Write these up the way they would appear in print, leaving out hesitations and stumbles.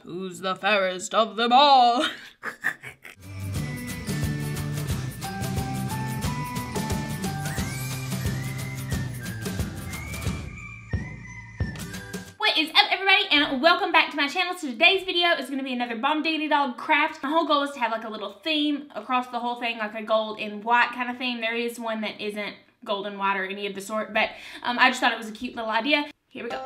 Who's the fairest of them all? What is up, everybody, and welcome back to my channel. So today's video is going to be another Bomb Diggity Dog craft. My whole goal is to have like a little theme across the whole thing, like a gold and white kind of theme. There is one that isn't gold and white or any of the sort, but I just thought it was a cute little idea. Here we go.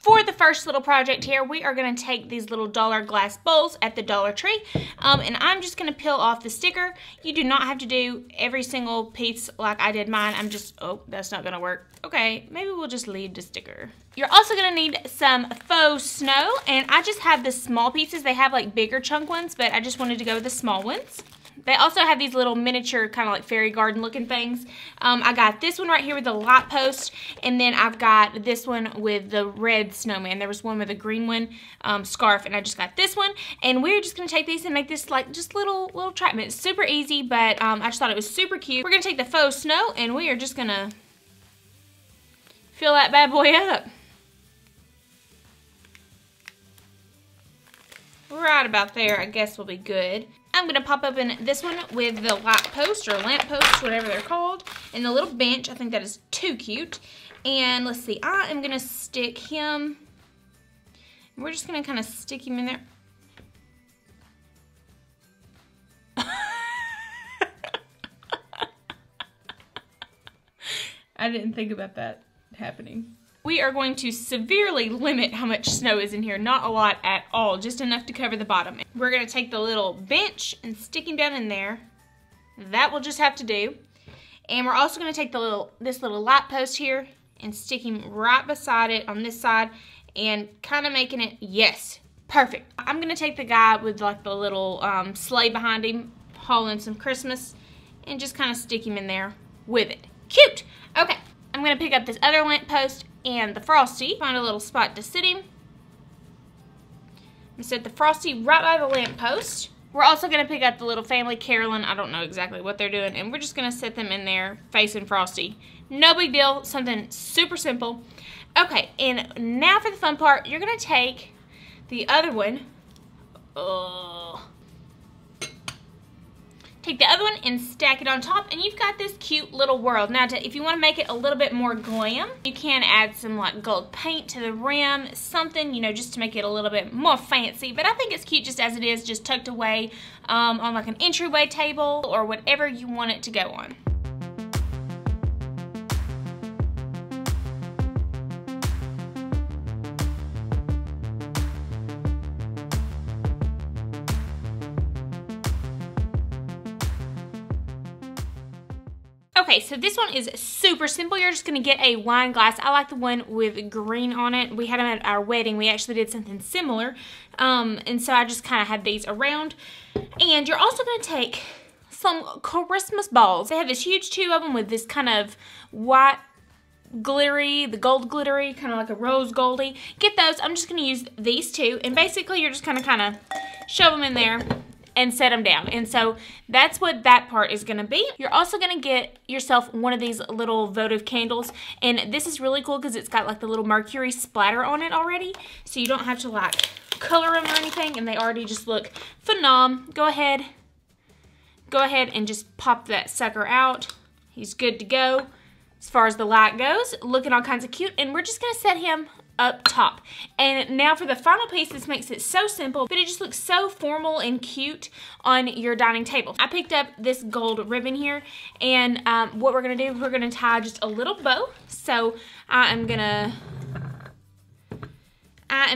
For the first little project here, we are going to take these little dollar glass bowls at the Dollar Tree, and I'm just going to peel off the sticker. You do not have to do every single piece like I did mine. Oh, that's not going to work. Okay, maybe we'll just leave the sticker. You're also going to need some faux snow, and I just have the small pieces. They have like bigger chunk ones, but I just wanted to go with the small ones. They also have these little miniature kind of like fairy garden looking things. I got this one right here with the light post, and then I've got this one with the red snowman. There was one with a green one scarf, and I just got this one. And we're just going to take these and make this like just little entrapment. It's super easy, but I just thought it was super cute. We're going to take the faux snow, and we are just going to fill that bad boy up. Right about there, I guess will be good. I'm going to pop open this one with the light post or lamp post, whatever they're called, and the little bench. I think that is too cute. And let's see, I am going to stick him, we're just going to kind of stick him in there. I didn't think about that happening. We are going to severely limit how much snow is in here. Not a lot at all, just enough to cover the bottom. We're going to take the little bench and stick him down in there. That will just have to do. And we're also going to take this little light post here and stick him right beside it on this side and kind of making it, yes, perfect. I'm going to take the guy with like the little sleigh behind him, haul in some Christmas, and just kind of stick him in there with it. Cute! Okay, I'm going to pick up this other lamp post and the Frosty. Find a little spot to sit him. And set the Frosty right by the lamp post. We're also going to pick up the little family caroling. I don't know exactly what they're doing. And we're just going to set them in there facing Frosty. No big deal. Something super simple. Okay, and now for the fun part. You're going to take the other one. Take the other one and stack it on top, and you've got this cute little world. Now, if you want to make it a little bit more glam, you can add some like gold paint to the rim, something, you know, just to make it a little bit more fancy. But I think it's cute just as it is, just tucked away on like an entryway table or whatever you want it to go on. Okay, so this one is super simple. You're just going to get a wine glass. I like the one with green on it. We had them at our wedding. We actually did something similar. And so I just kind of had these around. And you're also going to take some Christmas balls. They have this huge tube of them with this kind of white glittery, the gold glittery, kind of like a rose goldy. Get those. I'm just going to use these two. And basically you're just going to kind of shove them in there and set them down. And so that's what that part is going to be. You're also going to get yourself one of these little votive candles, and this is really cool because it's got like the little mercury splatter on it already, so you don't have to like color them or anything, and they already just look phenom. Go ahead and just pop that sucker out. He's good to go as far as the light goes, looking all kinds of cute. And we're just going to set him up top. And now for the final piece, this makes it so simple, but it just looks so formal and cute on your dining table. I picked up this gold ribbon here, and what we're going to do, we're going to tie just a little bow. So I am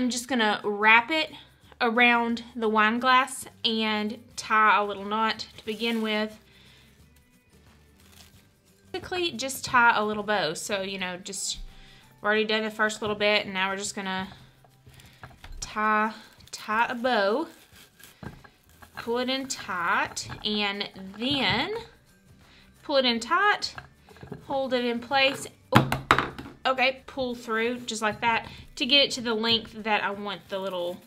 just going to wrap it around the wine glass and tie a little knot to begin with. Basically just tie a little bow. So, you know, just we've already done the first little bit, and now we're just gonna tie a bow, pull it in tight, and then pull it in tight, hold it in place. Oh, okay, pull through just like that to get it to the length that I want the little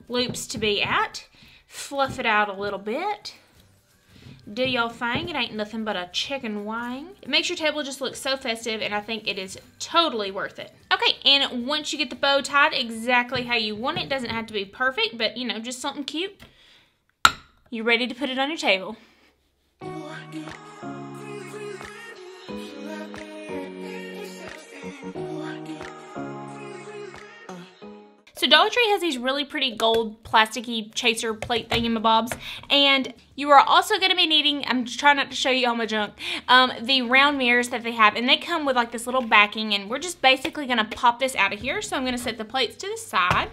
loops to be at. Fluff it out a little bit. do y'all thing. It ain't nothing but a chicken wing. It makes your table just look so festive, and I think it is totally worth it. Okay, and once you get the bow tied exactly how you want it, doesn't have to be perfect, but you know, just something cute, you're ready to put it on your table. So Dollar Tree has these really pretty gold plasticky chaser plate thingamabobs, and you are also going to be needing, I'm just trying not to show you all my junk, the round mirrors that they have, and they come with like this little backing, and we're just basically going to pop this out of here. So I'm going to set the plates to the side,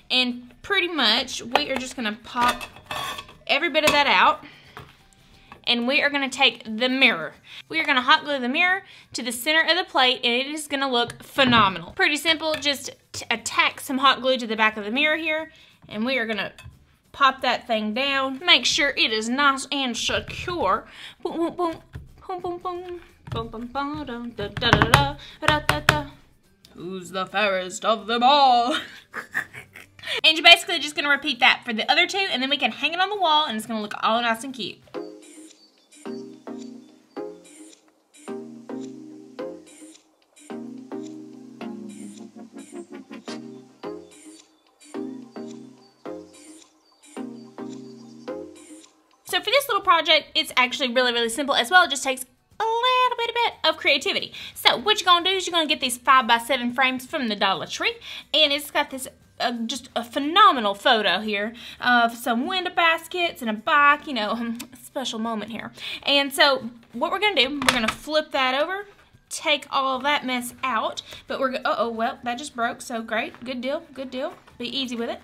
and pretty much we are just going to pop every bit of that out. And we are going to take the mirror. We are going to hot glue the mirror to the center of the plate, and it is going to look phenomenal. Pretty simple, just attack some hot glue to the back of the mirror here, and we are going to pop that thing down. Make sure it is nice and secure. Boom, boom, boom, boom, boom, boom. Boom, boom, boom, da, da, da, da, da, da, da. Who's the fairest of them all? And you're basically just going to repeat that for the other two, and then we can hang it on the wall, and it's going to look all nice and cute. So for this little project, it's actually really, really simple as well. It just takes a little bit of creativity. So what you're gonna do is you're gonna get these 5x7 frames from the Dollar Tree, and it's got this just a phenomenal photo here of some window baskets and a bike, you know, a special moment here. And so what we're gonna do, we're gonna flip that over, take all of that mess out, but we're, uh-oh, well, that just broke, so great, good deal, good deal. Be easy with it.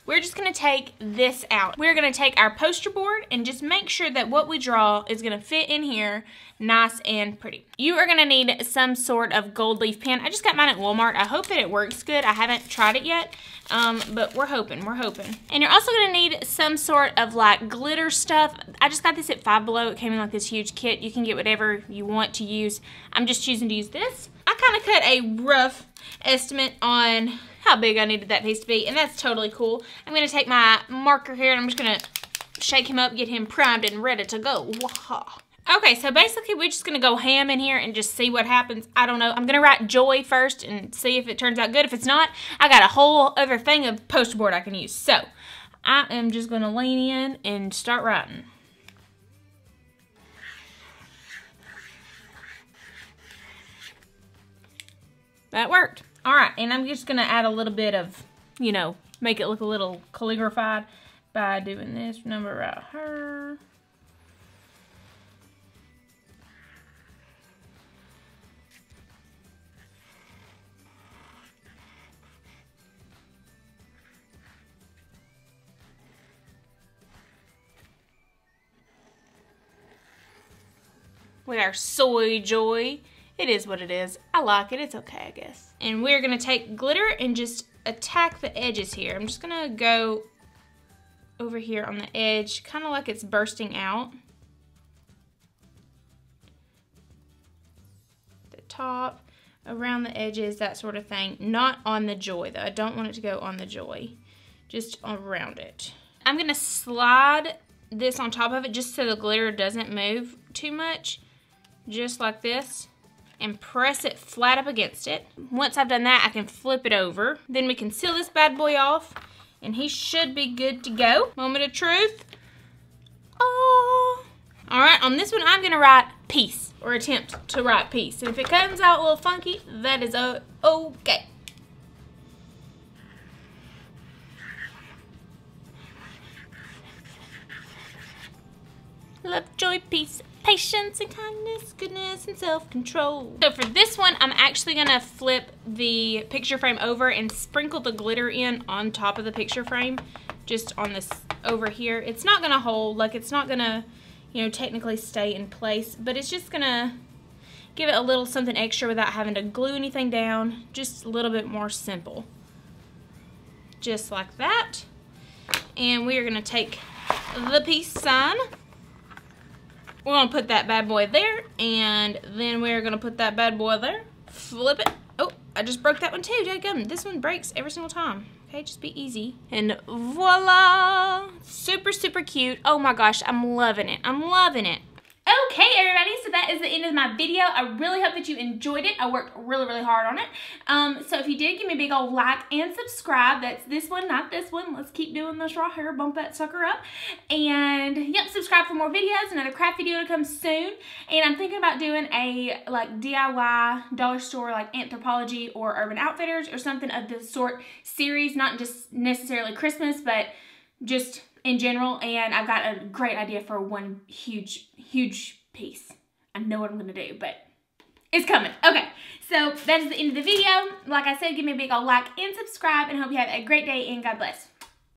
We're just going to take this out. We're going to take our poster board and just make sure that what we draw is going to fit in here nice and pretty. You are going to need some sort of gold leaf pen. I just got mine at Walmart. I hope that it works good. I haven't tried it yet, but we're hoping, we're hoping. And you're also going to need some sort of like glitter stuff. I just got this at Five Below. It came in like this huge kit. You can get whatever you want to use. I'm just choosing to use this. I kind of cut a rough estimate on how big I needed that piece to be, and that's totally cool. I'm going to take my marker here, and I'm just going to shake him up, get him primed and ready to go. Waha. Okay, so basically we're just going to go ham in here and just see what happens. I don't know. I'm going to write joy first and see if it turns out good. If it's not, I got a whole other thing of poster board I can use. So I am just going to lean in and start writing. That worked. All right, and I'm just gonna add a little bit of, you know, make it look a little calligraphied by doing this number right here. With our soy joy. It is what it is. I like it. It's okay, I guess. And we're going to take glitter and just attack the edges here. I'm just going to go over here on the edge, kind of like it's bursting out. The top, around the edges, that sort of thing. Not on the joy, though. I don't want it to go on the joy. Just around it. I'm going to slide this on top of it just so the glitter doesn't move too much. Just like this. And press it flat up against it. Once I've done that, I can flip it over. Then we can seal this bad boy off, and he should be good to go. Moment of truth. Oh. All right, on this one, I'm gonna write peace, or attempt to write peace. And if it comes out a little funky, that is okay. Love, joy, peace, patience, and kindness, goodness, and self-control. So for this one, I'm actually gonna flip the picture frame over and sprinkle the glitter in on top of the picture frame, just on this over here. It's not gonna hold, like it's not gonna, you know, technically stay in place, but it's just gonna give it a little something extra without having to glue anything down, just a little bit more simple. Just like that. And we are gonna take the peace sign. We're going to put that bad boy there, and then we're going to put that bad boy there. Flip it. Oh, I just broke that one too, dadgum. This one breaks every single time. Okay, just be easy. And voila! Super, super cute. Oh my gosh, I'm loving it. I'm loving it. Okay, everybody, so that is the end of my video. I really hope that you enjoyed it. I worked really, really hard on it. So if you did, give me a big old like and subscribe. That's this one, not this one. Let's keep doing this right here. Bump that sucker up. And, yep, subscribe for more videos. Another craft video to come soon. And I'm thinking about doing a, like, DIY dollar store, like Anthropologie or Urban Outfitters or something of the sort series. Not just necessarily Christmas, but just in general, and I've got a great idea for one huge piece. I know what I'm going to do, but it's coming. Okay, so that is the end of the video. Like I said, give me a big old like and subscribe, and hope you have a great day, and God bless.